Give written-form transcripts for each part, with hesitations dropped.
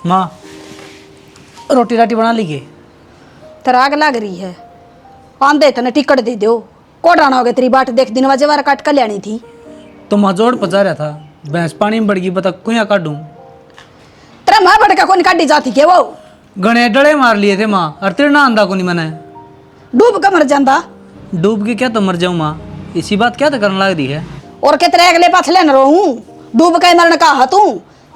माँ रोटी राटी बना लीजिए। तराग लग रही है, आंदे तने टिकट दे दो। कोडाना हो गया तेरी बाट देख, दिन वजह काट कर लेनी थी। तो मजोड़ पचा रहा था, भैंस पानी में बढ़ गई, बता कुया काटूं। तेरा माँ बड़का कौन काटी जाती के वो गणे डड़े मार लिए थे माँ, और तेरे ना आंदा को नहीं मैंने। डूब के मर जाता। डूब के क्या तो मर जाऊँ माँ, इसी बात क्या तो करने लग रही है। और के तेरे अगले पास लेन रहूं, डूब के मरण का है तू।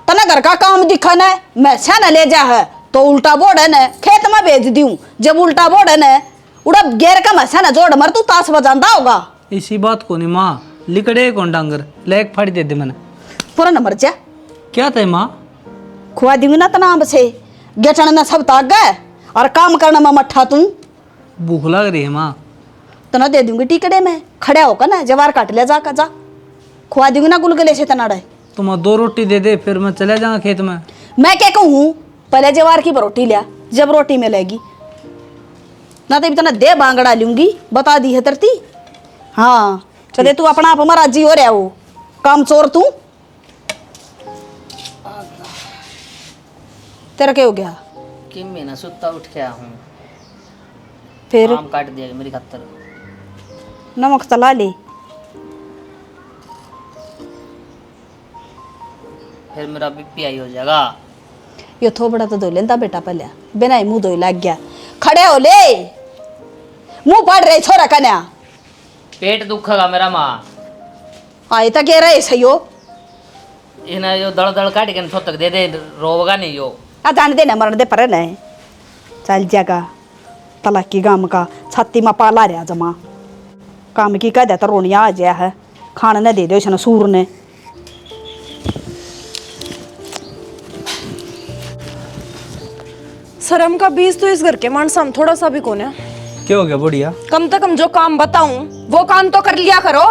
तना घर का काम दिखा न, मैं न ले जा है तो उल्टा बोड़ है न, खेत में भेज दूं। जब उल्टा बोड़ है न, उड़ा गेर का मैसा न जोड़ मर, तू ताश बजाता होगा। इसी बात को नहीं माँ, लिकड़े कौन डांगर लेक फाड़ी दे दे मैंने। पूरा न मर जा। क्या थे माँ? खुआ दूंगी ना तनाब से, गेटन न सब ताग गए और काम करना में मट्ठा तू। भूख लग रही है माँ। तना दे दूंगी टिकड़े में, खड़े होकर ना जवार काट ले जा का जा। खुआ दूंगी ना गुलगुले से तना रहे। तुम 2 रोटी दे दे, फिर मैं चले जाऊंगा खेत में। मैं क्या कहूँ, पहले जवार की रोटी लिया, जब रोटी मिलेगी ना तो इतना दे बांगड़ा लूंगी, बता दी है तरती। हाँ कदे तू अपना आप हमारा राजी हो रहा हो, काम चोर तू। तेरा क्या हो गया? कि मैं ना सुता उठ गया हूँ, फिर आम काट दिया मेरी खातर। नमक तला ले। फिर मेरा बीपी हाई हो जाएगा। यो थोबड़ा तो धो लेता बेटा, पहले बिना ही मुंह धोई लग गया। खड़े हो ले, मुंह पड़ रहे छोरा कन्या। पेट दुखेगा मेरा माँ। आए तो कह रहे सही हो। इन्हें जो दड़ दड़ काट के तक दे दे, रोगा नहीं यो। आ जान दे न, मरण दे पर न चल जागा। तलाक की गाम का छाती में पाला रहा जमा, काम की कह देता रोनिया आ जाया है, खाने न दे दो इसने सूर ने। शर्म का बीज तो इस घर के मानसा में थोड़ा सा भी कौन है। क्या हो गया बुढ़िया? कम से कम जो काम बताऊं वो काम तो कर लिया करो।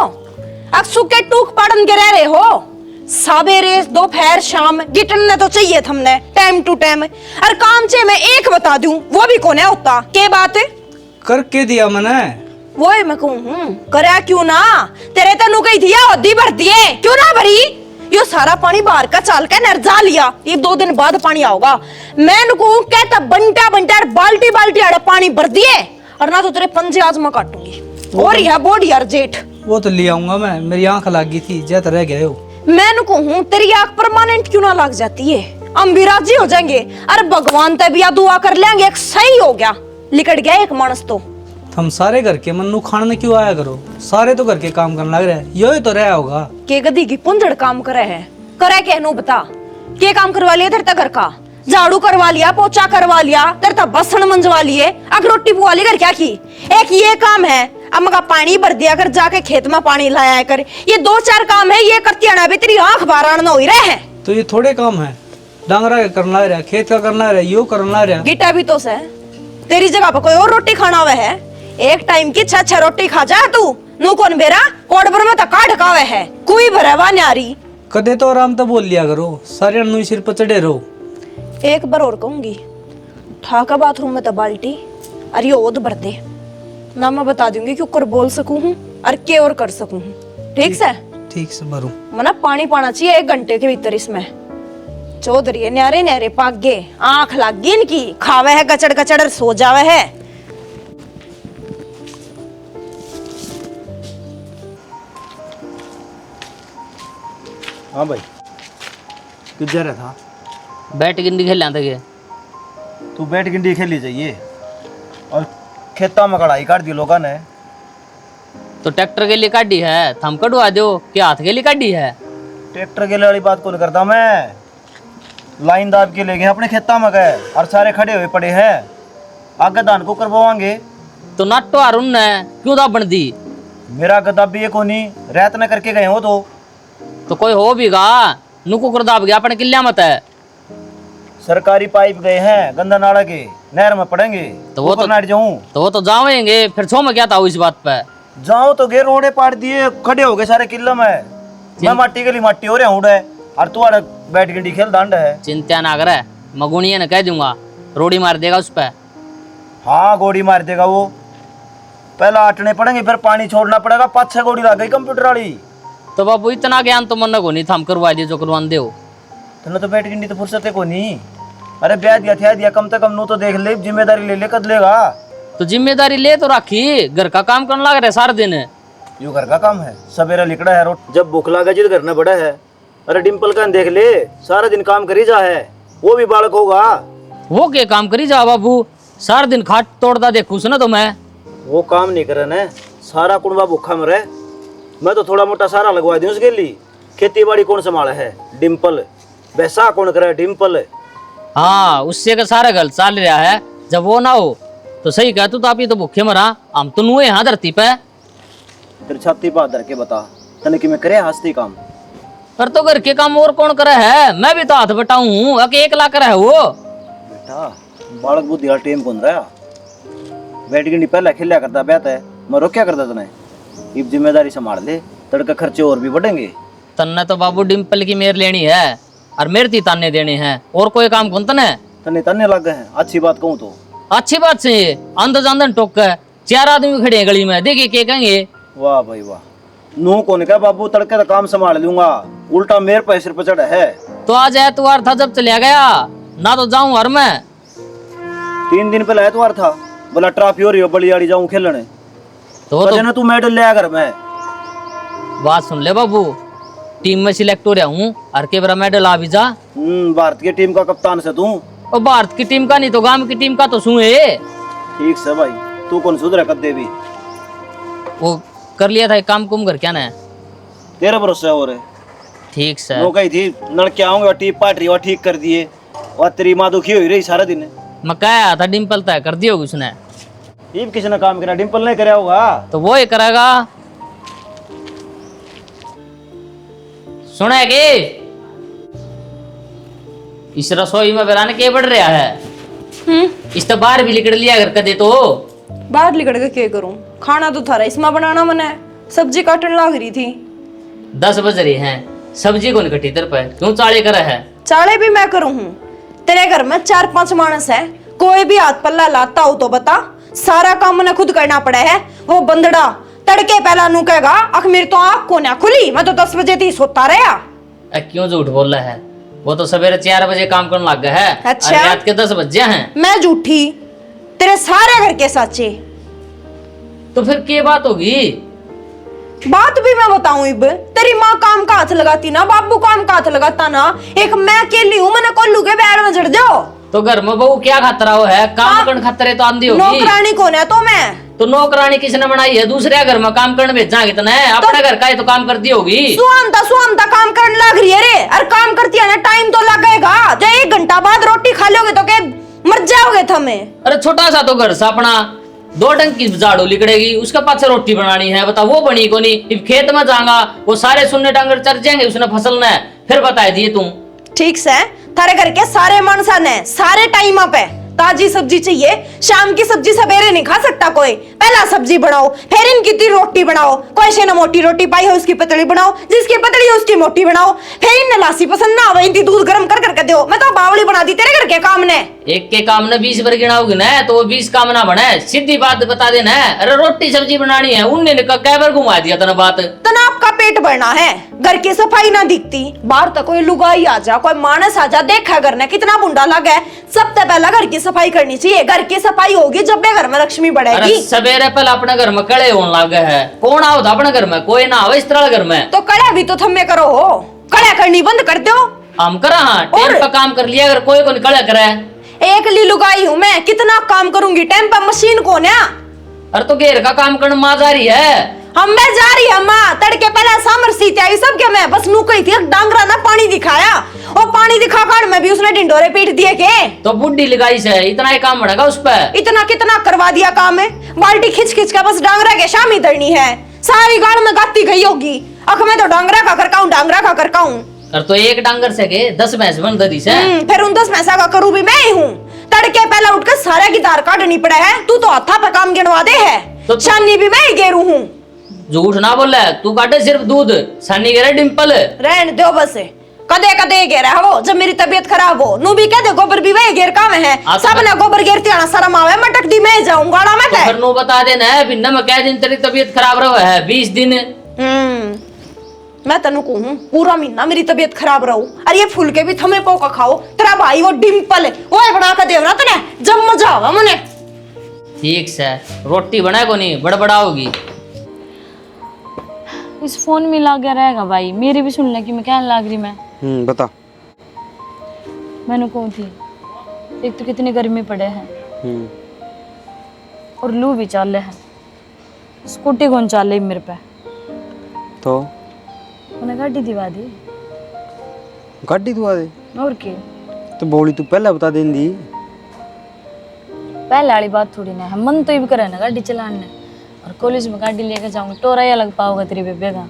अक्सू के टूक पाड़न के रह रहे हो, सवेरे दोपहर शाम गिटन तो चाहिए हमने टाइम टू टाइम। और काम चाहिए मैं एक बता दूं, वो भी कौन है होता के बात है करके दिया मैंने। वो ही मैं कहूं करे क्यों ना, तेरे तनु गई थी औधी भर दिए क्यों ना भरी। यो सारा पानी बाहर का चाल के नरजा लिया, ये 2 दिन बाद पानी आओगा। मैं कहूं कहता बंटा बंटा बाल्टी बाल्टी आड़े पानी भर दिए, और ना तो तेरे पंजे आज मैं काटूंगी। और यह बोर्ड यार जेठ वो तो ले आऊंगा मैं, मेरी आंख लग गई थी, जैत रह गए हो। मैं कहूं तेरी आंख परमानेंट क्यों ना लग जाती है, हम भी राजी हो जाएंगे। अरे भगवान तब या दुआ कर लेंगे, एक सही हो गया, लिकट गया एक मानस तो। हम सारे घर के मन्नू खाने क्यों आया करो, सारे तो घर के काम करने लग रहे हैं, यो ही तो रहा होगा। के गदी की पुंजड़ काम करे है, करे के नु बता के काम करवा लिया तेरे घर का, झाड़ू करवा लिया, पोछा करवा लिया, तेरे बसन मंजवा लिए, अगर रोटी पुआ ली कर क्या की। एक ये काम है, अब का पानी भर दिया कर, जाके खेत में पानी लाया कर, ये 2-4 काम है, ये करती आना भी तेरी आंख बारान न हो रहे हैं। तो ये थोड़े काम है, डांगरा का करना रहा, खेत का करना रहा, यो करना रहा। गिटा भी तो से तेरी जगह पर कोई और रोटी खाना हुआ है, एक टाइम की 6-6 रोटी खा जा तू। नू कौन बेरा कोड भर में तो काट खावे है, कोई भरवा न्यारी। कदे तो आराम तो बोल लिया करो, सारे नु सिर पर चढ़े रहो। एक बार और कहूंगी, ठाका बाथरूम में तो बाल्टी अरे ओद भर दे ना, मैं बता दूंगी कि ऊपर बोल सकूं हूं और के और कर सकूं हूं। ठीक से? ठीक से भरूं। मना पानी पाना चाहिए 1 घंटे के भीतर इसमें। चौधरी न्यारे न्यारे पागे, आंख लागी इनकी, खावे है गचड़ गचड़ सो जावे है। हाँ भाई, किधर रहा था? बैट गिंडी खेल थे। तू बैट गिंडी खेली चाहिए और खेता में कढ़ाई काट दी लोगों ने। तो ट्रैक्टर के लिए काटी है, थम कटवा दो कि हाथ के लिए काटी है। ट्रैक्टर के लिए वाली बात कौन करता, मैं लाइन दाब के ले गए अपने खेता में गए और सारे खड़े हुए पड़े हैं, आगे धान को करवाएंगे। तो नट्टो अरुण ने क्यों दाबन दी? मेरा गदाबी ये कोनी रात न करके गए हो तो कोई हो भी गा, नुको कर दाब गया अपने किले मत है। सरकारी पाइप गए हैं गंदा नाला के, नहर में पड़ेंगे तो वो तो जाऊं तो वो तो जाओगे, फिर छो में क्या था इस बात पे। जाओ तो गे रोडे पाट दिए, खड़े हो गए सारे किले में। मैं माटी के लिए माटी हो रहा हूँ और तू बैट गिंडी खेल दांड है। चिंता ना करे, मगुनिया ने कह दूंगा, रोड़ी मार देगा उस पे। हाँ गोड़ी मार देगा वो, पहला आटने पड़ेंगे फिर पानी छोड़ना पड़ेगा। 5-6 गोड़ी लग गई कंप्यूटर वाली। तो बाबू इतना ज्ञान तो मन को नहीं था, हम करवा लिए जो करवा दे हो। तो बैठ गिंडी तो फुर्सत है को नहीं। अरे ब्याह दिया कम से कम नू तो देख ले, जिम्मेदारी ले ले, कद लेगा। तो जिम्मेदारी ले तो रखी, घर का काम करने लग रहे सारा दिन। यो घर का काम है, सवेरा लिकड़ा है रोट, जब भूख लगा जिद घर न बड़ा है। अरे डिम्पल का देख ले, सारा दिन काम करी जा है, वो भी बालक होगा। वो क्या काम करी जा बाबू, सारा दिन खाट तोड़ता देखू सुना तो मैं। वो काम नहीं करे न, सारा कुंबा भूखा मरे। मैं तो थोड़ा मोटा सारा लगवा दूं उसके लिए। खेती बाड़ी कौन संभाला है? डिम्पल। वैसा कौन करे? डिम्पल। हाँ, उससे का सारा गल चल रहा है। जब वो ना हो तो सही कह तू, तो आप ये तो भूखे मरा, हम तो नुए यहाँ धरती पे। तेरे छाती पर धर के बता, तने कि मैं करे हस्ती काम? पर तो घर के काम और कौन करे है? मैं भी तो हाथ बटाऊ हूँ, एक लाख करे है वो। बेटा बालक बुद्धि वाला टेम कौन रहा? बैठ के पहले खेलिया करता बेहता है, मैं रोक्या करता तने। अब जिम्मेदारी संभाल ले, तड़का खर्चे और भी बढ़ेंगे। तन्ने तो बाबू डिम्पल की मेर लेनी है और मेरे ती ताने देने हैं, और कोई काम कौन तने? तने तने लग गए हैं। अच्छी बात कहूँ तो अच्छी बात से अंदर जांदन टोक है, 4 आदमी खड़े हैं गली में, देखिए क्या कहेंगे। वाह भाई वाह, नू कौन क्या बाबू, तड़के तो काम संभाल लूंगा, उल्टा मेरे पे सिर पर चढ़ा है। तो आज एतवार था, जब चलिया गया ना तो जाऊं हर मैं। 3 दिन पहले एतवार था, बोला ट्रॉफी हो रही हो बलियाड़ी जाऊं खेलने, तो तू मेडल ले आकर। मैं बात सुन ले बाबू, टीम में सिलेक्ट हो रहा हूँ, हर के बरा मेडल आ भी जा। भारत की टीम का कप्तान से तू। और भारत की टीम का नहीं तो गांव की टीम का तो सुए। ठीक से भाई, तू कौन सुधरा कद्दे भी। वो कर लिया था काम कुम कर क्या ना, तेरे भरोसे हो रहे। ठीक से वो कही थी लड़के आऊंगे, टीप पाटरी और ठीक कर दिए, और तेरी माँ दुखी हुई रही सारा दिन। मैं कहा था डिम्पल तय कर दिया उसने। ईब किसी ने काम करा, डिम्पल नहीं कराया होगा। तो वो ही करेगा। सुना कि इस रसोई में बेराने के बढ़ रहा है। इस तो बाहर भी निकल लिया अगर कदे तो। बाहर निकल के क्या करूं? खाना तो थारा इसमें बनाना मने, सब्जी काटने लग रही थी। 10 बज रहे हैं, सब्जी को निकटी तेरे पे क्यों चाले करा है? चाले भी मैं करूं हूं। तेरे घर में 4-5 मानस है, कोई भी हाथ पल्ला लाता हो तो बता। सारा काम मैंने खुद करना पड़ा है। वो बंदड़ा तड़के पहला नू कहेगा अख मेरी तो आँख को ना खुली, मैं तो 10 बजे थी सोता रहा। क्यों झूठ बोल रहा है? वो तो सवेरे 4 बजे काम करने लग गया है। अच्छा? और रात के 10 बजे हैं। मैं झूठी, तेरे सारे घर के साचे। तो फिर क्या बात होगी? बात भी मैं बताऊं। इब तेरी माँ काम का हाथ लगाती ना, बाबू काम का हाथ लगाता ना, एक मैं अकेली हूँ, मैंने कोल्लू के बैड में चढ़ जाओ। तो घर में बहू क्या खतरा हो है? काम करने खतरे तो आंधी होगी। नौकरानी कौन है? तो मैं तो नौकरानी किसने बनाई है? दूसरे घर में काम करने भेजा कितना है? अपने घर का ही तो काम करती होगी। सुहामता काम करने लग रही है रे। अरे काम करती है ना, टाइम तो लगेगा। जो 1 घंटा बाद रोटी खा लोगे तो क्या मर जाओगे थमे? अरे छोटा सा तो घर सा अपना, 2 डंग की झाड़ू लिकड़ेगी, उसके पास से रोटी बनानी है, बता वो बनी को नहीं। इब खेत में जाऊंगा, वो सारे सुनने डांगर चढ़ जाएंगे, उसने फसल ने फिर बताए दिए तुम। ठीक से थारे घर के सारे मानसा ने सारे टाइम पे ताजी सब्जी चाहिए। शाम की सब्जी सवेरे नहीं खा सकता कोई, पहला सब्जी बनाओ, फिर इनकी ती रोटी बनाओ। कोई से ना मोटी रोटी पाई हो उसकी पतली बनाओ, जिसकी पतली है उसकी मोटी बनाओ। फिर इन लासी पसंद ना आवे इनकी दूध गर्म कर करके दो। मैं तो बावली बना दी तेरे घर के काम ने। एक के काम ने 20 बार गिनाओगे ना तो वो 20 काम ना बने। सीधी बात बता देना। अरे रोटी सब्जी बनानी है, उनने कै बार घुमा दिया तना बात। तना आपका पेट भरना है, घर की सफाई ना दिखती। बाहर तो कोई लुगाई आ जा, कोई मानस आ जा, देखा घर ने कितना बुंडा लगा है। सबसे पहला घर की सफाई करनी चाहिए। घर की सफाई होगी जब भी घर में लक्ष्मी बढ़ेगी। सवेरे पहले अपने घर में कड़े होने लगे है। कौन आओ था अपने घर में? कोई ना आवे इस तरह घर में। तो कड़ा भी तो थम्मे करो हो, कड़ा करनी बंद कर दो। हम करा टाइम पे काम कर लिया, अगर कोई को निकला करे। एक ली लुगाई हूँ मैं, कितना काम करूंगी? टाइम पे मशीन कौन है? अरे तो घेर का काम करने माँ जा रही है। हम मैं जा रही है माँ, तड़के पहले सामर सीते आई सब क्या? मैं बस नू कही थी डांगरा ना पानी दिखाया, और पानी दिखा कर में भी उसने ढिंडोरे पीट दिए के। तो बुढ़ी लगाई से इतना ही काम बढ़ेगा उस पर। इतना कितना करवा दिया काम है। बाल्टी खिंच खिंच के बस डांगरा के शामी धरनी है। सारी गाड़ में गाती गई होगी। अख मैं तो डांगरा का करकाऊं, डांगरा का करकाऊं। और तो एक डांगर से के 10 भैंस बन दी से। फिर उन 10 भैंसा का करूं भी मैं ही हूँ। तड़के पहले उठकर सारे की दार काटनी पड़ा है। तू तो हाथा पर काम गिनवा दे है, तो छानी भी मैं ही गेरू हूँ। झूठ ना बोल रहा है तू, काटे सिर्फ दूध, सानी गेरा डिम्पल। रहने दो बस, कदे कदे घेरा है वो। जब मेरी तबीयत खराब हो नू भी कह दे गोबर भी वही घेर काम है। सब ने गोबर घेरती आना शर्म आवे, मटक दी मैं जाऊं गाड़ा में। तो फिर नो बता देना है, फिर न मैं कह दिन तेरी तबीयत खराब रहा है 20 दिन। मैं तेन कहूँ पूरा महीना मेरी तबीयत खराब रहू अरे ये फुलके भी थमे पोका खाओ तेरा भाई वो डिम्पल है वो बना के देवना तने जब मजा आवा मने। ठीक से रोटी बनाए को नहीं बड़बड़ा होगी। इस फोन में लगा रहेगा भाई, मेरी भी सुन ले कि मैं क्या लाग रही मैं। बता। मैंने कौन थी, एक तो कितनी गर्मी पड़े हैं और लू भी चाले है, स्कूटी कौन चाले मेरे पे, तो उन्हें गाड़ी दिवा दी। गाड़ी दुआ दे और के तो बोली तू पहले बता देंदी। पहले वाली बात थोड़ी ना है, मन तो ये भी करे ना गाड़ी चलाने, और कॉलेज में गाड़ी लेके जाऊंगी टोरा या लग पाओगे तेरी बेबे का।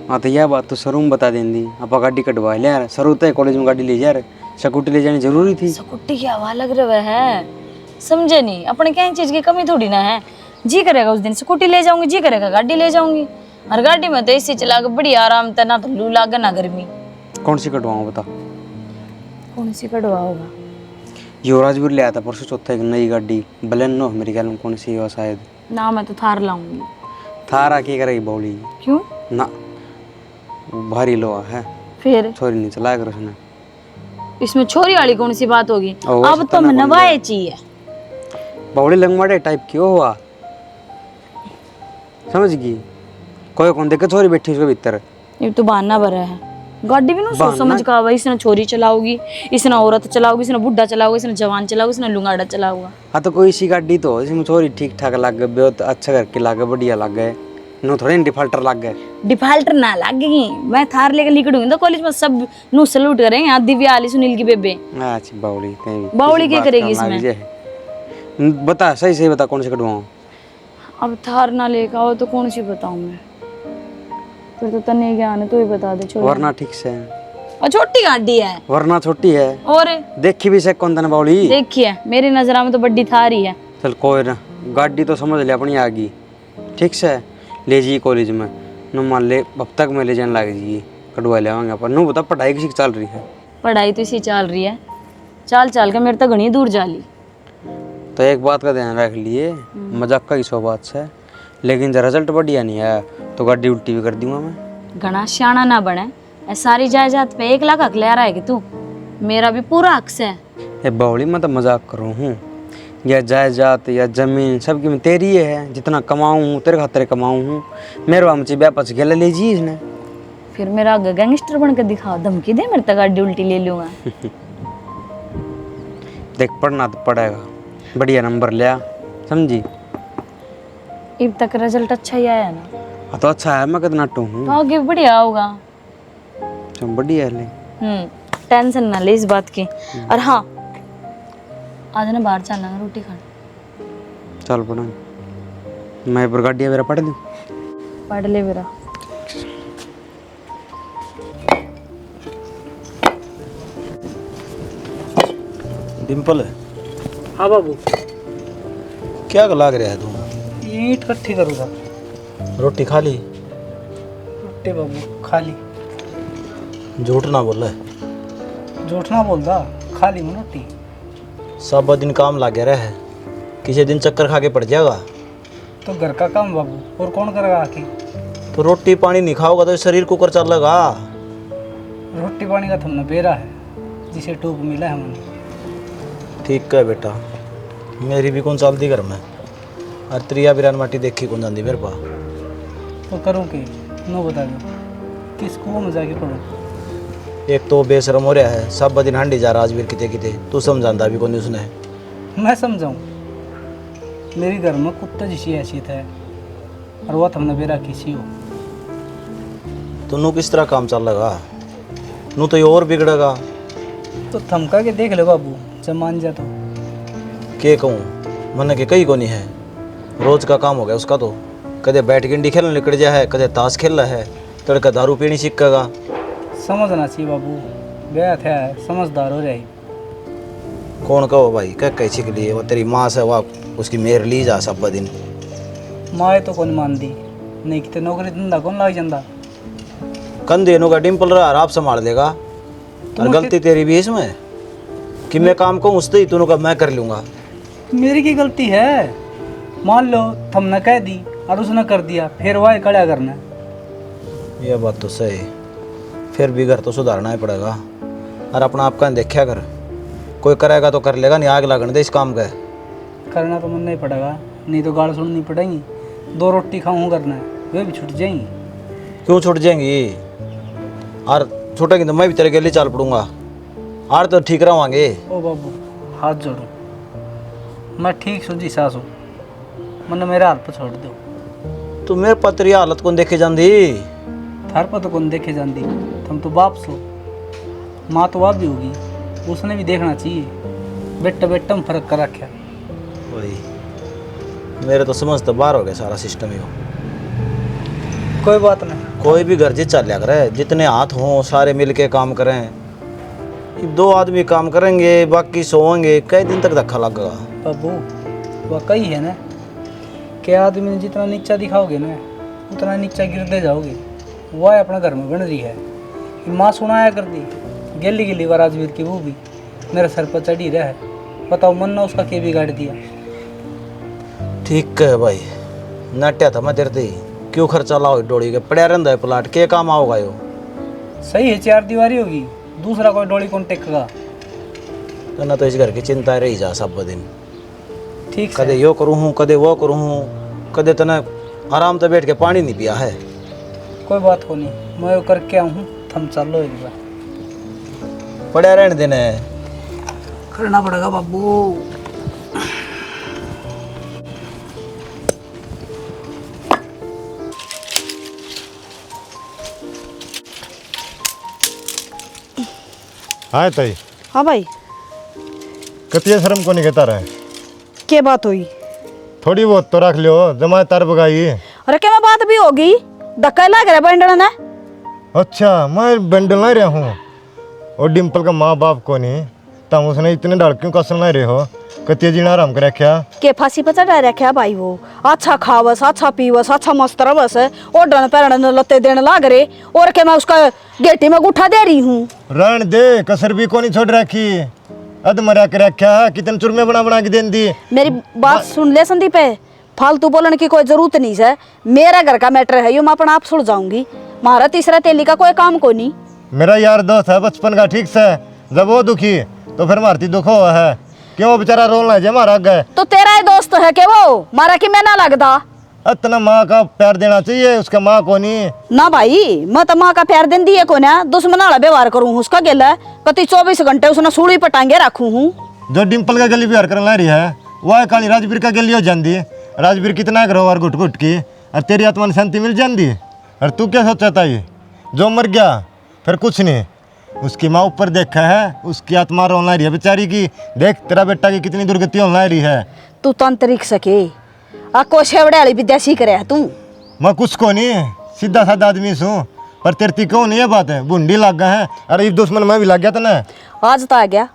हाँ तो यह बात तो सरू में बता देंदी, आप गाड़ी कटवा ले यार। सरू तो कॉलेज में गाड़ी ले जा रहे, स्कूटी ले जानी जरूरी थी। स्कूटी की हवा लग रहा है, समझे नहीं, अपने क्या चीज की कमी थोड़ी ना है। जी करेगा उस दिन स्कूटी ले जाऊंगी, जी करेगा गाड़ी ले जाऊंगी, और गाड़ी में तो एसी चला के बड़ी आराम था, ना तो लू लागे ना गर्मी। कौन सी कटवाऊँ बता। कौन सी कटवा होगा। युवराज भी ले आया था परसों चौथा एक नई गाड़ी बलेनो, मेरे ख्याल में कौन सी है शायद। ना मैं तो थार लाऊंगी। थार आके करेगी बौली क्यों? ना वो भारी लोहा है, फिर छोरी नहीं चलाया कर उसने। इसमें छोरी वाली कौन सी बात होगी, ओ, अब तो सतना नवाए चाहिए। बौली लंगमाड़े टाइप क्यों हुआ, समझ गई। कोई कौन देखे छोरी बैठी उसके भीतर। ये तो बहाना भरा है, गाड़ी भी ना सोच समझ का भाई, इसने छोरी चलाओगी, इसने औरत चलाओगी, इसने बुढ़ा चलाओगी, इसने जवान चलाओगी, इसने लुंगाड़ा चलाओगा। हाँ तो कोई सी गाड़ी तो इसमें छोरी ठीक ठाक लग गए, बहुत अच्छा करके लग गए, बढ़िया लग गए, नो थोड़े डिफाल्टर लग गए। डिफाल्टर ना लगेगी, मैं थार लेकर निकलूंगी तो कॉलेज में सब नु सलूट करेंगे। यहाँ दिव्या आली सुनील की बेबे अच्छा बावली बावली क्या करेगी इसमें। बता सही सही बता कौन से कटवाऊँ। अब थार ना लेकर आओ तो कौन सी बताऊं मैं, फिर तो तने ज्ञान है, तू ही बता दे। छोड़ वरना ठीक से और छोटी गाड़ी है, वरना छोटी है, और देखी भी से कौन तने बावली। देखिए मेरी नजर में तो बड़ी थार ही है। चल कोई ना, गाड़ी तो समझ ले अपनी आ गई, ठीक से ले जी कॉलेज में नु मान ले अब तक मैं ले जाने लग जी कटवा ले आवांगे अपन। नु बता पढ़ाई किसी की चल रही है। पढ़ाई तो इसी चल रही है, चाल चाल के मेरे तो घनी दूर जा ली। तो एक बात का ध्यान रख लिए, मजाक का ही सौ बात से, लेकिन जब रिजल्ट बढ़िया नहीं आया तो गाड़ी उल्टी भी कर दूंगा मैं। घना सियाना ना बने, ऐ सारी जायदाद पे 1 लाख हक ले रहा है कि तू, मेरा भी पूरा हक से है। ये बावली मैं तो मजाक करूँ हूँ, या जायदाद या जमीन सबकी में तेरी है, जितना कमाऊँ हूँ तेरे खातिर कमाऊँ हूँ, मेरे वहाँ मुझे व्यापार गेला ले जी इसने। फिर मेरा आगे गैंगस्टर बन के दिखाओ, धमकी दे मेरे तक गाड़ी उल्टी ले लूंगा। देख पढ़ना तो पड़ेगा, बढ़िया नंबर लिया समझी। अब तक रिजल्ट अच्छा ही आया ना, हाँ तो अच्छा है, मैं कितना टू हूँ तो आगे भी बढ़िया होगा। तो बढ़िया है ले। टेंशन ना ले इस बात की। और हाँ आज ना बाहर चलना रोटी खाने। चल पढ़ा, मैं पर गाड़िया मेरा पढ़ दूँ। पढ़ ले मेरा। डिम्पल हाँ बाबू, क्या लाग रहा है तू। ईंट इकट्ठी करूँगा। रोटी खा ली। रोटी बाबू खा ली। झूठ ना बोल रहा, झूठ ना बोलता, खा ली मैं रोटी। सब दिन काम लागे रहे, किसी दिन चक्कर खा के पड़ जाएगा। तो घर का काम बाबू, और कौन करेगा आके। तो रोटी पानी नहीं खाओगा तो शरीर कुकर चलेगा। रोटी पानी का तुमने बेरा है, जिसे टूक मिला है मैंने। ठीक है बेटा, मेरी भी कौन चलती घर में, और त्रिया बिरान माटी देखी कौन जाती मेरे पास। तो करूँ कि नो बता दो, किस कुआं में जाके पढ़ूँ। एक तो बेशरम हो रहा है, सब दिन हांडी जा रहा राजवीर किते किते, तू समझाता भी कौन उसने। मैं समझाऊँ, मेरी घर में कुत्ता जैसी हैसियत है, और वह तुमने बेरा किसी हो। तो नू किस तरह काम चल लगा, नू तो ये और बिगड़ेगा। तो थमका के देख ले बाबू, जब मान जा तो। के कहूँ मन के कई कोनी है, रोज का काम हो गया उसका। तो कदे बैट गिंडी खेलने निकल जा है, कदे ताश खेल रहा है, तड़का दारू पीनी सीखेगा। समझना चाहिए बाबू, ब्याह था समझदार हो रही। कौन कहो भाई, क्या कह सीख लिए, वो तेरी माँ से वह उसकी मेर ली जा सब दिन। माए तो कौन मान दी, नहीं कि नौकरी धंधा कौन लाग जाता। कंधे नु का डिम्पल रहा, आप संभाल देगा। और गलती तेरी भी इसमें कि मैं काम कहूँ उससे ही तूने का मैं कर लूँगा। मेरी की गलती है, मान लो तुमने कह दी और उसने कर दिया, फिर वह कड़ा करना। ये बात तो सही, फिर भी घर तो सुधारना ही पड़ेगा। और अपना आपका देखा कर, कोई करेगा तो कर लेगा, नहीं आग लगने दे इस काम का। करना तो मन नहीं पड़ेगा, नहीं तो गाल सुननी पड़ेगी। 2 रोटी खाऊँ करना है, वे भी छूट जाएंगी। क्यों छूट जाएंगी? और छूटेंगी तो मैं भी तेरे के लिए चल पड़ूंगा, और तो ठीक रहोगे। ओ बाबू हाथ जोड़ो, मैं ठीक सूझी सास हूँ, मन मेरा हाल पर छोड़ दो। तू मेरे पत्री हालत कौन देखे जाती? थार पर तो कौन देखे जाती, तुम तो बाप सो, माँ तो बाप भी होगी, उसने भी देखना चाहिए। बेटा बेटा में फर्क कर रखा। वही मेरे तो समझ तो बाहर हो गया सारा सिस्टम ही। कोई बात नहीं, कोई भी घर जी चल लिया करे, जितने हाथ हों सारे मिल के काम करें। 2 आदमी काम करेंगे, बाकी सोएंगे, कई दिन तक धक्का लगेगा। बाबू वाकई है ना कि आदमी ने जितना नीचा दिखाओगे ना उतना नीचा गिरते जाओगे। वह अपना घर में बन रही है। कि माँ सुनाया कर दी गिल्ली गिल्ली बार राजवीर की, वो भी मेरे सर पर चढ़ी रहा है। बताओ मन ना उसका के बिगाड़ दिया। ठीक है भाई, नटिया था मैं तेरे ते, क्यों खर्चा लाओ डोली के पड़ा रहता है प्लाट, के काम आओगा यो? सही है, 4 दीवारी होगी, दूसरा कोई डोली कौन टेकेगा? तो ना तो इस घर की चिंता रही जा सब दिन। ठीक कदे है, यो करूँ हूँ, कदे वो करूँ हूँ, कदे तना आराम से बैठ के पानी नहीं पिया है। कोई बात को नहीं, मैं वो करके आऊँ, थम चलो एक बार। पड़ा रहने देने करना पड़ेगा बाबू। हाँ ताई, हाँ भाई, कतिया शर्म को नहीं कहता रहे, क्या बात हुई? थोड़ी बहुत तो रख लियो, जमा तार बगाई। अरे क्या बात भी होगी, धक्का लग रहा बंडल ने। अच्छा मैं बंडल नहीं रहा हूँ, और डिम्पल का माँ बाप को नहीं, तम उसने इतने डर क्यों कसल नहीं रहे हो? कतिया जीना आराम कर रखा के फांसी पर चढ़ा रखा भाई, वो अच्छा खावस, अच्छा पीवस, अच्छा मस्त रवस, ओढ़न पैरन लत्ते देने लाग रहे, और के मैं उसका गेटी में गुठा दे रही हूँ। रण दे, कसर भी को नहीं छोड़ रखी, अद मरा कर रखा, कितने चुरमे बना बना के देन दी। मेरी बात सुन ले संदीप, फालतू बोलने की कोई जरूरत नहीं है। मेरा घर का मैटर है, यो मैं अपना आप सुलझाऊंगी। मारा तीसरा तेली का कोई काम को नहीं। मेरा यार दोस्त है बचपन का, ठीक से, जब वो दुखी तो फिर मारती दुख हुआ है, क्यों बेचारा रोना है मारा गए। तो तेरा ही दोस्त है के वो, मारा कि मैं ना लगदा? इतना माँ का प्यार देना चाहिए, उसका माँ को नहीं। ना भाई, मैं तो माँ का प्यार दिन दिए को ना, दुश्मन वाला व्यवहार करूँ उसका गेला, कति 24 घंटे उसने सूढ़ी पर टांगे रखू हूँ। जो डिम्पल का गली बिहार करने रही है, वह काली राजवीर का गली हो जाती है। राजवीर कितना करो और घुट घुट की, और तेरी आत्मा ने शांति मिल जाती। और तू क्या सोचा था, ये जो मर गया फिर कुछ नहीं, उसकी माँ ऊपर देखा है, उसकी आत्मा रोना रही है बेचारी की। देख तेरा बेटा की कितनी दुर्गति होना रही है। तू तंत्रिक सके आको शेवड़े वाली विद्या सीख रहा है तू। मैं कुछ को नहीं, सीधा साधा आदमी सू, पर तेरती क्यों नहीं है बात है, बूंदी लग गया है। अरे इस दुश्मन में भी लग गया था ना। आज तो आ गया,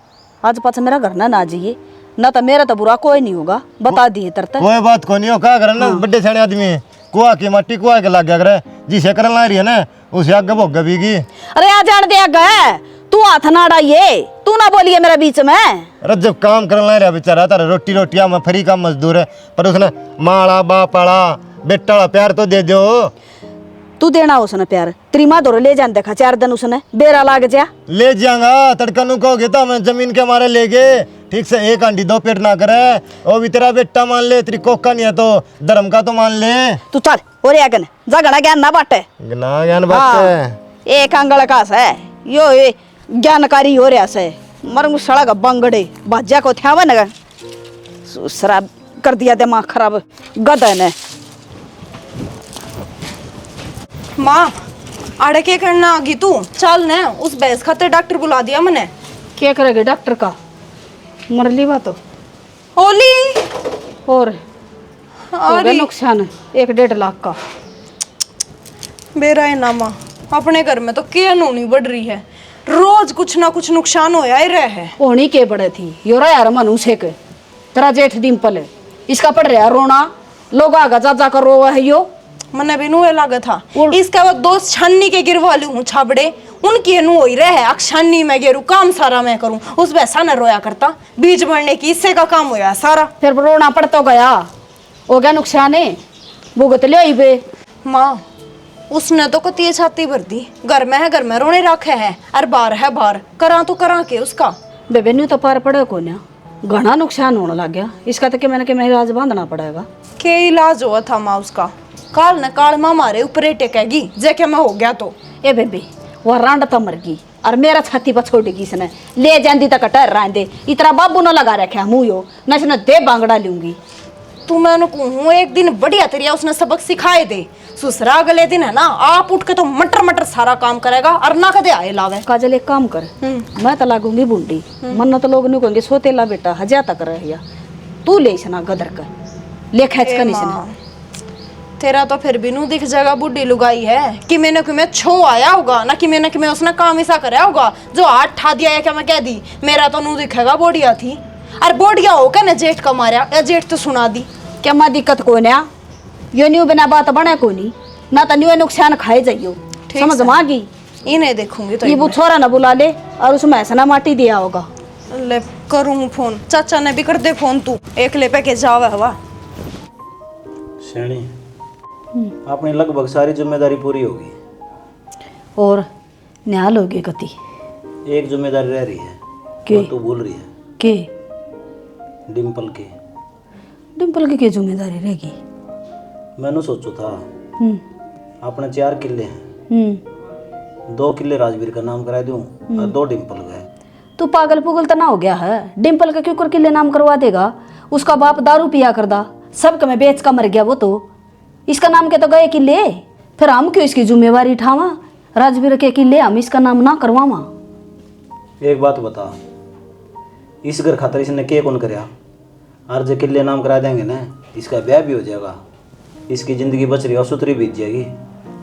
आज पाछा मेरा घर ना जाइए, ना तो मेरा तो बुरा कोई नहीं होगा, बता दिए तरत। कोई बात को नहीं हो, क्या करे ना बड़े सियाने आदमी, कुआ की मट्टी कुआ के लग गया करे, जिसे करन ला रही है ना उसे आगे भोग बीगी। अरे आ जान दे गए, तू हाथ ना डाइए, तू ना बोलिए मेरे बीच में। अरे जब काम करने ला रहा बेचारा, तारा रोटी रोटिया में फ्री का मजदूर है, पर उसने माड़ा बाप वाला बेटा वाला प्यार तो दे दो। तू देना उसने प्यार, तेरी माँ दौरे ले जान देखा 4 दिन उसने, बेरा लाग जा। ले जाऊंगा, तड़का नु कहोगे तो मैं जमीन के मारे ले गए, ठीक से 1 आंटी 2 पेट ना करे। वो भी तेरा बेटा मान ले, तेरी कोका नहीं है तो धर्म का तो मान ले। तू चल और आगन जगना ज्ञान ना बाटे, ना ज्ञान बात है। एक अंगल का से यो ये ज्ञानकारी हो रहा से, मर सड़क बंगड़े भाजा को थे न शराब कर दिया दिमाग खराब गधा ने। माँ आड़े के करना आ गई तू, चल न उस भैंस खातिर डॉक्टर बुला दिया मैंने। क्या करेगे डॉक्टर का, मरली बात तो होली और हो गया नुकसान 1-1.5 लाख का। बेरा है ना माँ, अपने घर में तो क्या नूनी बढ़ रही है, रोज कुछ ना कुछ नुकसान होया ही रहा है। होनी के बड़े थी योरा यार मनुष्य के, तेरा जेठ डिम्पल है, इसका पड़ रहा रोना, लोग आगा जा कर रो है यो। मने भी नुए लगा था, इसका वो दोस्त छन्नी के गिरवाली हूँ छाबड़े, उनकी नु हो ही रहे, अक्षानी मैं गेरू काम सारा मैं करूँ, उस वैसा न रोया करता, बीज बढ़ने की इससे का काम होया सारा। फिर रोना पड़ तो गया, हो गया नुकसान है, भुगत ले बे। माँ उसने तो कती छाती भर दी, घर में रोने रखे है और बाहर है बाहर, करा तो करा के उसका। बेबे न्यू तो पार पड़े को ना, घना नुकसान होने लग गया इसका, तो कि मैं राज बांधना पड़ेगा। के इलाज हुआ था माँ उसका, काल न काल माँ मारे ऊपर टेकेगी जे क्या मैं हो गया तो। ए बेबे वह रांड तो मर गई और मेरा छाती पर छोड़ेगी इसने, ले जाती तक टहर रहा दे, इतना बाबू न लगा रखा मुँह यो न इसने दे बांगड़ा लूंगी। तू मैंने कहूँ एक दिन बढ़िया तरिया उसने सबक सिखाए दे, सुसरा अगले दिन है ना आप उठ के तो मटर मटर सारा काम करेगा और ना कदे आए लावे। काजल एक काम कर, मैं तो लागूंगी बूंदी, मन तो लोग नहीं कहेंगे सोतेला बेटा हजा तक रहिया, तू ले इसना गदर कर ले खेच कर इसने। तेरा तो फिर भी नू दिख जाएगा बुढ़ी लुगाई है कि मैंने छो आया होगा ना, कि मैंने उसने काम ऐसा कराया होगा जो हाथ ठा दिया है क्या मैं कह दी। मेरा तो नू दिखेगा बोडिया थी, और बोडिया हो क्या ना जेठ का मारा या जेठ तो सुना दी क्या मैं दिक्कत को ना, यो न्यू बिना बात बने को नहीं ना, तो न्यू नुकसान खाए जाइयो समझ मांगी। इन्हें देखूंगी तो ये वो छोरा ना बुला ले और उसमें ऐसा ना माटी दिया होगा। ले करूँ फोन, चाचा ने भी कर दे फोन, तू एक ले पे के जावे हवा। श्रेणी अपनी लगभग सारी जिम्मेदारी पूरी होगी और न्याल हो गए कति। एक जिम्मेदारी रह रही है के? वो तू भूल रही है। के डिम्पल की। डिम्पल की क्या जिम्मेदारी रहेगी? मैंने सोचो था अपने 4 किले हैं, 2 किले राजवीर का नाम करा दूं और 2 डिम्पल का है। तू पागल पुगल तो ना हो गया है? डिम्पल का क्यों कर किले नाम करवा देगा? उसका बाप दारू पिया करदा, सबका में बेच का मर गया वो तो, इसका नाम के तो गए किले, फिर हम क्यों इसकी जिम्मेवारी उठावा? राजवीर के किले हम इसका नाम ना करवावा। एक बात बता, इस घर खातर इसने के कौन करया? और जो किले नाम करा देंगे ना, इसका ब्याह भी हो जाएगा, इसकी जिंदगी बच रही और सुथरी बीत जाएगी।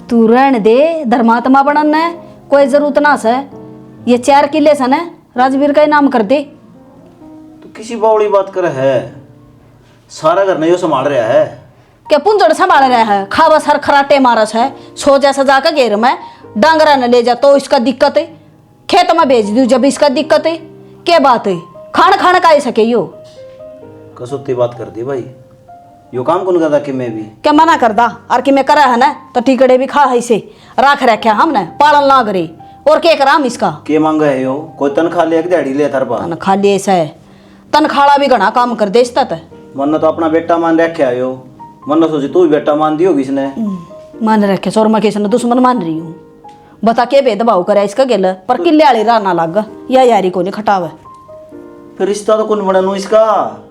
तू रहने दे, धर्मात्मा बनन है कोई जरूरत ना से, ये 4 किले से ना राजवीर का ही नाम कर दे। तो किसी बावड़ी बात कर है, सारा घर नहीं संभाल रहा है क्या पुंजड़ संभाल रहा है? खावा सर खराटे मारस है, सो जा सजा का घेर में डांगरा न ले जा तो इसका दिक्कत है, खेत में भेज दू जब इसका दिक्कत है, क्या बात है? खान खान का सके यो कसुत्ती बात कर दी भाई, यो काम कौन करता कि मैं भी क्या मना करदा? और कि मैं करा है ना तो टिकड़े भी खा है से राख रखा हमने पालन ना करे, और क्या कराम इसका? के मांगा है यो? कोई तनख्वाह ले दिहाड़ी ले थर पा तनखा ले ऐसा है, तनखाड़ा भी घना काम कर दे इसता मन तो अपना बेटा मान रखे यो, मन सोची तू भी बेटा मान दियो किसने? मान रखे सोरमा किसने दुश्मन मान रही हूँ, बता के भेदभाव करे इसका गेल पर किले वाली राना लग या यारी को नहीं खटावे। फिर रिश्ता तो कौन बना नू इसका?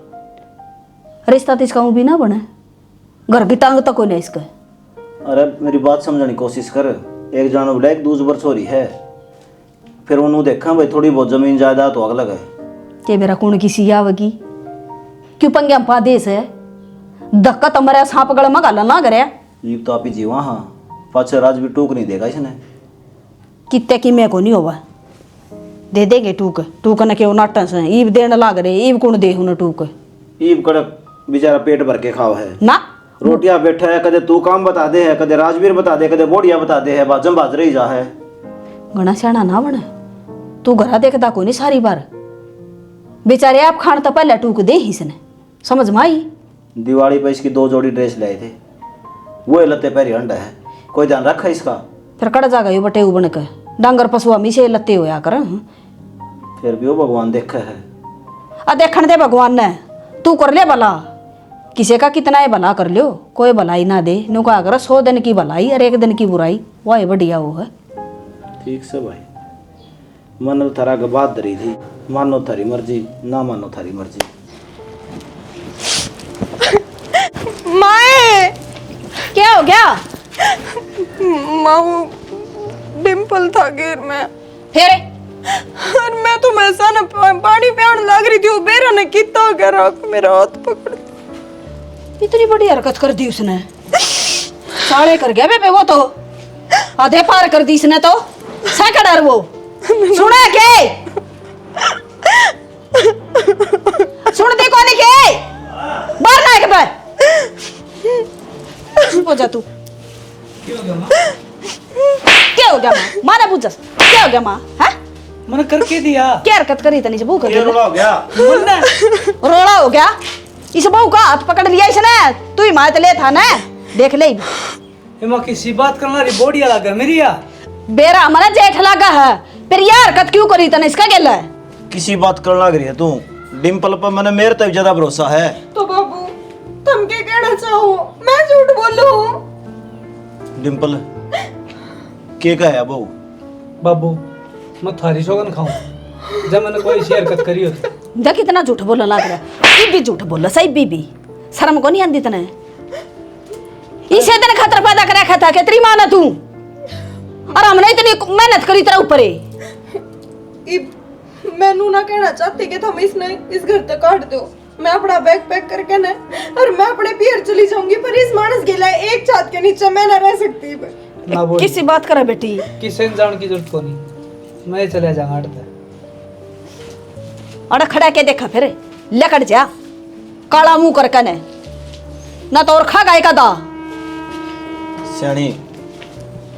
रिश्ता तो इसका भी ना बने, घर की टांग तक कोई नहीं इसका। अरे मेरी बात समझने की कोशिश कर, एक जानो बोला एक दूज वर्ष हो रही है, फिर उन्होंने देखा भाई थोड़ी बहुत जमीन जायदाद तो अलग है के मेरा कौन किसी आवगी क्यों पंगे पा देश है धक्का तो मरा सांप गड़ में गाला ना करे ये तो आप ही जीवा। हाँ पाछे राज भी टूक नहीं देगा इसने, कितने की मैं को नहीं होगा, दे देंगे टूक, टूक न क्यों नाटन से ईब देने लाग रहे, ईब कौन दे उन्हें टूक? ईब कड़क बेचारा पेट भर के खाओ है ना, रोटियां बैठा है, कदे तू काम बता दे है, कदे राजवीर बता दे, कदे बोड़िया बता दे है, बाजम बाज रही जा है। घना सियाना ना बने, तू घरा देखता को नहीं सारी बार, बेचारे आप खान तो पहले टूक दे ही इसने, समझ में आई? दिवाली पे इसकी 2 जोड़ी ड्रेस लाए थे, वो लत्ते पैरी अंडा है, कोई ध्यान रखा इसका? फिर कड़ जागा यो बटे उबन के डांगर पशुआ मिसे लत्ते होया कर। फिर भी वो भगवान देखा है। आ देखण दे भगवान ने, तू कर ले भला, किसी का कितना है भला कर लियो, कोई भलाई ना दे, नु का अगर 100 दिन की भलाई और 1 दिन की बुराई, वही बढ़िया वो है। ठीक से भाई, मन थारा के बात धरी थी, मानो थारी मर्जी, ना मानो थारी मर्जी। माए क्या हो गया? माऊ डिम्पल था घेर में, फिर और मैं तो ऐसा ना पानी पियाने लग रही थी, वो बेरा ने कितना करा, मेरा हाथ पकड़, इतनी बड़ी हरकत कर दी उसने, साले कर गया बेबे वो तो, आधे पार कर दी इसने तो, सैकड़र वो सुना के सुन दी कौन के बाहर ना के पर चुप हो जा तू। क्या हो गया माँ? माने पूछ, क्या हो गया माँ? है मैंने करके दिया, क्या हरकत करी तनी से भूख ये रोला हो गया, रोड़ा हो गया, इस बहू का हाथ पकड़ लिया इसने, तू ही मात ले था ना, देख ले इमा किसी बात करना री बोडिया लगा मेरी या बेरा हमारा जेठ लगा है फिर ये हरकत क्यों करी तने इसका गेला है? किसी बात करने लग रही है तू। डिम्पल पर मैंने मेरे तक ज्यादा भरोसा है। तो बाबू तुम क्या कहना चाहो? मैं झूठ बोलूं? डिम्पल के का है बहू? बाबू मैं थारी सोगन खाऊं जब मैंने कोई सी हरकत करी हो तो। देख कितना झूठ बोलने लग रहा है। ये भी झूठ बोला सही बीबी शर्म को नहीं आंदी तने। इसे तने खतरा पैदा कर रखा था कितनी माना तू और हमने इतनी मेहनत करी तेरा ऊपर मैनू ना कहना चाहती कि तुम इसने इस घर तक काट दो। मैं अपना बैग पैक करके ना और मैं अपने पियर चली जाऊंगी पर इस मानस के लिए एक छत के नीचे मैं ना रह सकती। ना बोल किसी बात करे बेटी किसी ने जान की जरूरत को नहीं। मैं चले जाऊंगा अड़ता अड़ खड़ा के देखा फिर लेकर जा काला मुंह करके ने ना तो और खा गाय का दा। सियानी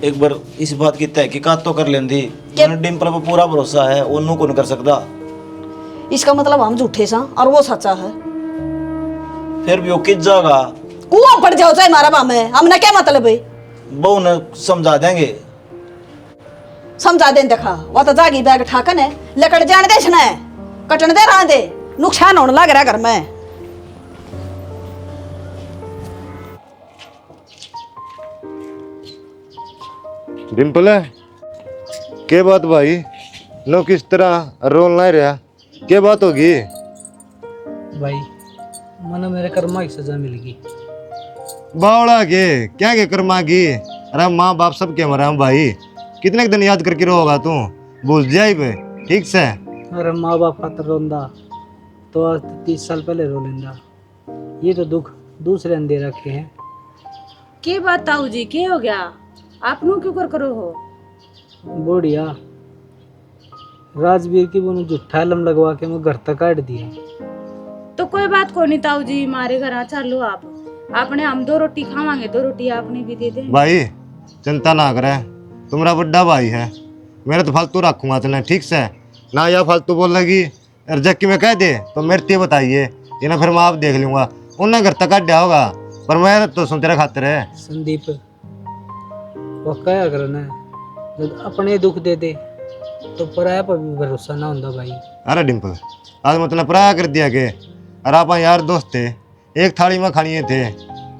एक बार इस बात की तहकीकात तो कर लेंदी। मैंने डिम्पल पर पूरा भरोसा है, ओनू को नहीं कर सकता। इसका मतलब हम झूठे सा और वो सच्चा है। फिर भी वो किस जाएगा? कुआं पड़ जाओ चाहे मारा बाम है हमने क्या मतलब है? बहू ने समझा देंगे। समझा दे देखा वो तो जागी बैग ठाकन है लेकर जान दे छना है कटन दे रहा दे नुकसान होने लग रहा घर में। डिम्पल के बात भाई नो किस तरह रोल नहीं रहा के बात होगी? भाई मने मेरे कर्मा की सजा मिल गई। बावड़ा के कर्मा की? अरे माँ बाप सब के मरा भाई कितने दिन याद करके रोगा तू भूल जाए पे ठीक से। अरे माँ बाप खातर रोंदा तो आज 30 साल पहले रो लेंदा। ये तो दुख दूसरे ने दे रखे हैं। के बात ताऊ जी के हो गया आप नु क्यों कर करो हो? बोढ़िया राजवीर की वो जुट्ठा लम लगवा के मैं घर तक काट दिया। तो कोई बात को नहीं ताऊ जी हमारे घर आ चलो आप आपने हम 2 रोटी खावांगे 2 रोटी आपने भी दे दे। भाई चिंता ना करे तुम्हारा बड़ा भाई है मेरा तो फालतू रखूंगा तेने ठीक से ना या फालतू बोल लगी और जबकि मैं कह दे तो मेरे ते बताइए ये ना फिर मैं आप देख लूंगा उन्हें घर तक काट होगा पर मैं तो सुन तेरा खातर है। संदीप वो क्या करना है जब अपने दुख दे दे तो पराया पर भी भरोसा ना होता भाई। अरे डिम्पल आज मैं तेने पराया कर दिया के अरे आप यार दोस्त थे एक थाली में खानिए थे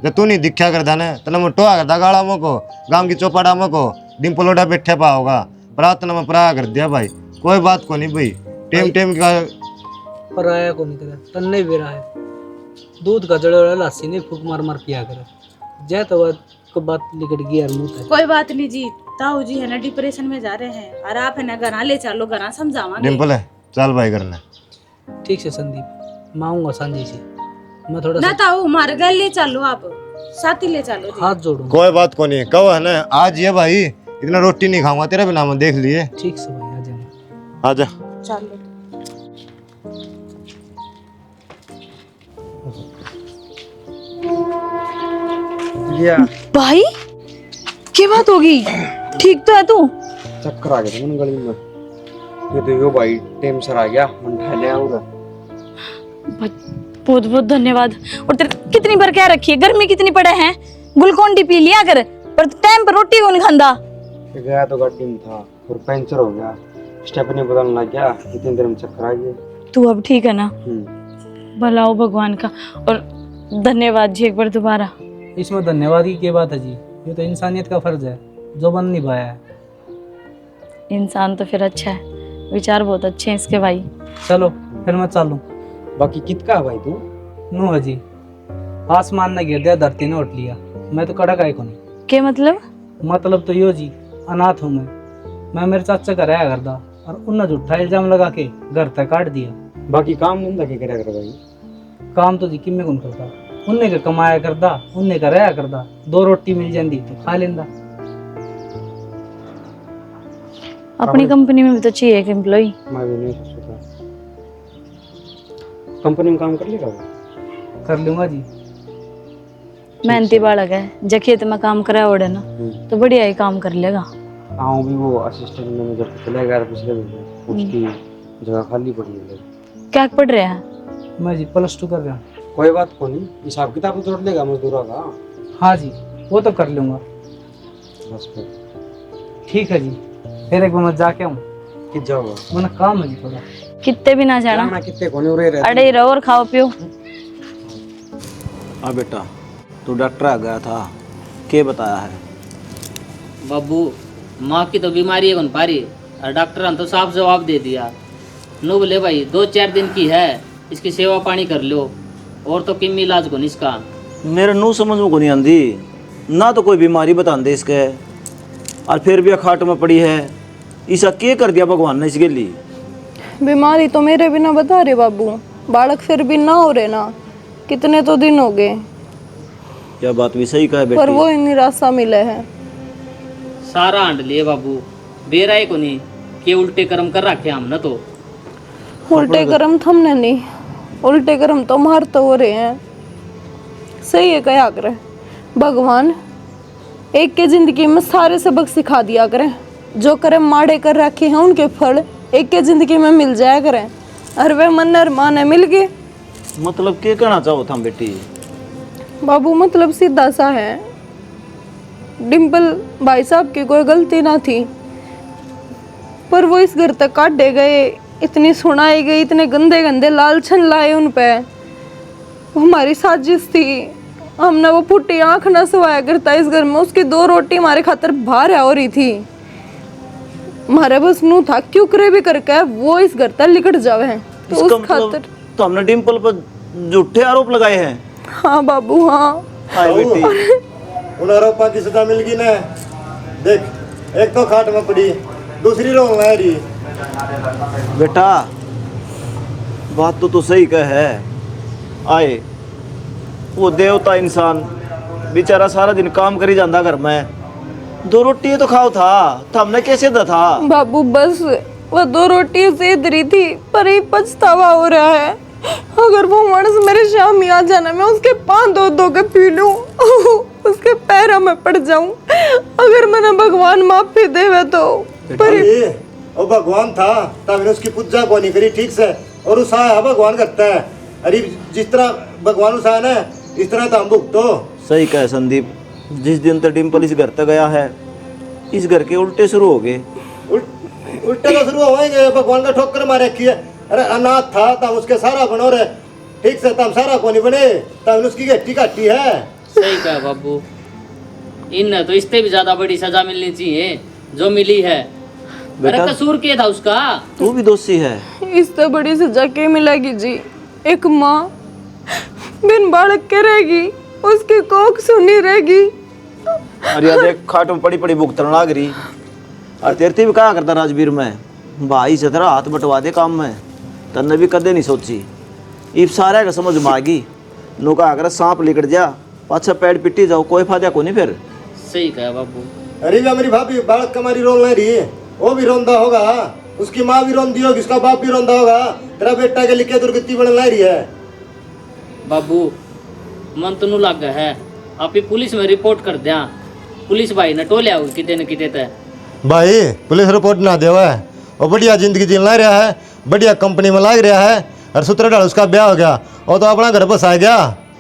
जब तू नहीं दिखा करता ना तेना मैं टोआ करता गाड़ा को गांव की चौपाड़ा को डिम्पल उड़ा बैठे पा होगा प्रार्थना में पराया कर दिया भाई। कोई बात को नहीं भाई टेम का पराया को नहीं करे तन्ने भी रहा है दूध का जड़े वाला लस्सी नहीं फूक मार मार पिया करे जय तो बात लिकट गई यार मुंह। कोई बात नहीं जी ताऊ जी है ना डिप्रेशन में जा रहे हैं और आप है ना घर ले चलो घर समझावांगे। डिम्पल है चल भाई करना ठीक है संदीप मैं आऊंगा सांझी से मैं थोड़ा ना ताऊ हमारे घर ले चलो आप साथ ही ले चलो जी। हाथ जोड़ूंगा। कोई बात को नहीं कहो है ना आज ये भाई इतना रोटी नहीं खाऊंगा तेरा बिना मैं देख लिए। ठीक से भाई आ जाना। आजा चलो भाई क्या बात होगी ठीक तो है तू? चक्कर आ गया था मन गली में ये तो यो भाई टाइम सर आ गया मन ठहले आऊंगा। बहुत बहुत धन्यवाद। और तेरे कितनी बार क्या रखी है गर्मी कितनी पड़े हैं ग्लूकोन डी पी लिया कर पर टाइम पर रोटी कौन खांदा? गया तो गाड़ी में था और पंचर हो गया स्टेपनी बदलना लग गया इतनी देर में चक्कर आ गया। तू अब ठीक है ना? भला हो भगवान का। और धन्यवाद जी एक बार दोबारा। इसमें धन्यवाद की क्या बात है जी ये तो इंसानियत का फर्ज है जो बन निभाया है। इंसान तो फिर अच्छा है विचार बहुत अच्छे हैं इसके भाई। चलो फिर मैं चालू। बाकी कितना भाई तू? नो जी आसमान ने गिर दिया धरती ने उठ लिया मैं तो कड़क आए को नहीं। क्या मतलब तो यो जी अनाथ हूँ मैं मेरे चाचा का रहा करदा और उन्हें झूठा इल्जाम लगा के घर तक काट दिया। बाकी काम धंधा क्या करा कर भाई? काम तो जी किम्मे कौन करता उन्हें का कमाया करदा उन्हें का रहा करदा 2 रोटी मिल जाती तो खा लेंदा। अपनी कंपनी में भी तो चाहिए एक एम्प्लॉय। मैं भी नहीं सोचा कंपनी में काम कर लेगा वो? कर लूंगा जी। मेहनती बालक है जब खेत में काम करे ओढ़े ना तो बढ़िया ही काम कर लेगा। हाँ भी वो असिस्टेंट मैनेजर चले गया पिछले महीने उसकी जगह खाली पड़ी है। क्या पढ़ रहे हैं? मैं जी +2 कर रहा हूँ। कोई बात को नहीं हिसाब किताब जोड़ लेगा मजदूरों का। हाँ जी वो तो कर लूंगा बस फिर ठीक है जी, फिर एक बार मैं जाके आऊँ, कित जाओगे? मैंने काम है जी थोड़ा। कितने भी ना जाना, जाना कितने कोने उरे रहे अड़े ही रहो और खाओ पियो। हाँ बेटा, तू डॉक्टर आ गया था, क्या बताया है? बाबू माँ की तो बीमारी है कौन पारी, और डॉक्टर ने तो साफ जवाब दे दिया। नो बोले भाई 2-4 दिन की है, इसकी सेवा पानी कर लो, और तो किम इलाज को नहीं इसका। मेरे नू समझ में को नहीं आंदी, ना तो कोई बीमारी बताते इसके, और फिर भी अखाट में पड़ी है। ऐसा क्या कर दिया भगवान ने इसके लिए? बीमारी तो मेरे बिना बता रहे बाबू, बालक फिर भी ना हो रहे ना, कितने तो दिन हो गए, यह बात भी सही कहा पर बेटी। वो निराशा मिले है। सारा आंड लिए बाबू, बेराए को नहीं कि उल्टे कर्म कर रखे हम न तो। उल्टे कर्म थमने नहीं, उल्टे कर्म तो मार तो हो रहे हैं। सही है क्या करे भगवान, एक के जिंदगी में सारे सबक सिखा दिया करें, जो कर्म माड़े कर रखे हैं उनके फल एक के जिंदगी में मिल जाया करें, और वे मन और माने मिल गए। मतलब क्या कहना चाहो था बेटी? बाबू मतलब सीधा सा है, डिम्पल भाई साहब की कोई गलती ना थी, पर वो इस घर तक काटे गए, इतनी सुनाई गई, इतने गंदे गंदे लालछन लाए उन पे। वो हमारी साजिश थी, हमने वो फुटी आंख ना सवाया करता इस घर में, उसकी 2 रोटी हमारे खातर बाहर हो रही थी। हमारे बस नू था क्यों करे भी करके वो इस घर तक लिकट जावे, तो इसका उस खातर। मतलब तो हमने डिम्पल पर झूठे आरोप लगाए हैं। हाँ बाबू हाँ। हाय बेटी, उन आरोपों की सजा मिल गई ना। देख, एक तो खाट में पड़ी, दूसरी रोल ना रही। बेटा बात तो सही कह है। आए वो देवता इंसान बेचारा सारा दिन काम करी जाता घर में, 2 रोटी तो खाओ था, तो हमने कैसे दा था? बाबू बस वो 2 रोटी से रही थी, पर ये पछतावा हो रहा है। अगर वो मानस मेरे शाम आ जाना, मैं उसके पाँव धो के पी लूं, उसके पैरों में पड़ जाऊं, अगर मैंने भगवान माफी देवे तो। पर वो भगवान था तब उसकी पूजा को नहीं करी ठीक से, और उसा भगवान करता है। अरे जिस तरह भगवान उसा है ना, इस तरह तो हम भुगतो। सही कह संदीप, जिस दिन तक डिम्पल इस घर तक गया है, इस घर के उल्टे शुरू हो गए। उल्टे तो शुरू होएंगे, भगवान का ठोकर मारे की है। अरे अनाथ था तब उसके सारा बनो रहे ठीक से, तब सारा को नहीं बने, तब उसकी गट्टी काटी है। सही कहा बाबू, इन तो इससे भी ज्यादा बड़ी सजा मिलनी चाहिए जो मिली है। अरे कसूर क्या था उसका? तू भी दोषी है। इससे बड़ी सजा क्या मिलेगी जी? एक माँ बिन बालक के रहेगी, उसकी कोख सुनी रहेगी। अरे यार देख, खाट में पड़ी पड़ी भुगतन लाग रही, और तेरती भी कहा करता राजवीर में, भाई से तेरा हाथ बटवा दे काम में, तन्ने भी कदे नहीं सोची। इब सारे का समझ में आ गई, नो कहा कर सांप लिकट जा, पाछा पेड़ पिट्टी जाओ, कोई फायदा को नहीं फिर। सही कहा बाबू। अरे मेरी भाभी बालक कमारी रोल नहीं रही, वो भी रोंदा होगा, उसकी माँ भी रोंदी होगी, उसका बाप भी रोंदा होगा, तेरा बेटा के लिए दुर्गति बन ला रही है। बाबू मन तो लग गया है, आप ही पुलिस में रिपोर्ट कर दिया, पुलिस भाई ने टोलिया किते न किते ते। भाई पुलिस रिपोर्ट ना देवा है, वो बढ़िया जिंदगी जीन ला रहा है, बढ़िया कंपनी में लाग रहा है, और 17 डाल उसका ब्याह हो गया, और तो अपना घर बस आ गया।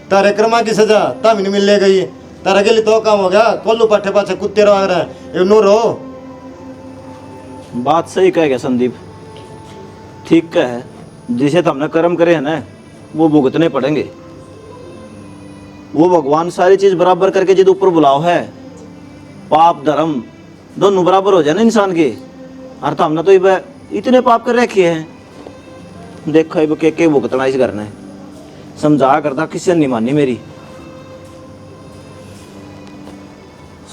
तारे क्रमा की सजा तब नहीं मिल गई, तारा के लिए तो काम हो गया, कोल्लू पाठे पाछे कुत्ते रहा रहे नू रो। बात सही कह गया संदीप, ठीक कह है, जिसे तो हमने कर्म करे हैं ना वो भुगतने पड़ेंगे। वो भगवान सारी चीज बराबर करके जिद ऊपर बुलाव है, पाप धर्म दोनों बराबर हो जाए ना इंसान के, और तो हमने तो इतने पाप कर रखे हैं। देखो अब के भुगतना इस घर ने, समझा करता किसी ने नहीं मानी मेरी।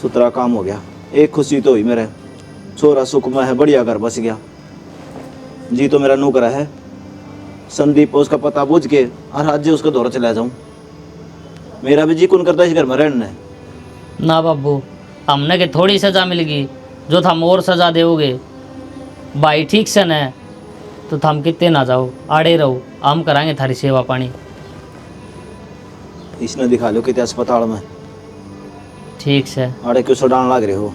सुतरा काम हो गया, एक खुशी तो हुई मेरे, छोरा सुख में है, बढ़िया घर बस गया। जी तो मेरा नौकरा है संदीप, उसका पता पूछ के और आज उसका दौरा चला जाऊं। मेरा भी जी कौन करता इस घर में रहने। ना बाबू, हमने के थोड़ी सजा मिलेगी, जो थम और सजा दोगे भाई ठीक से न, तो थम कितने ना जाओ, आड़े रहो, हम कराएंगे थारी सेवा पानी। इसने दिखा लो कितने अस्पताल में ठीक से आड़े क्यों सड़ान लग रहे हो।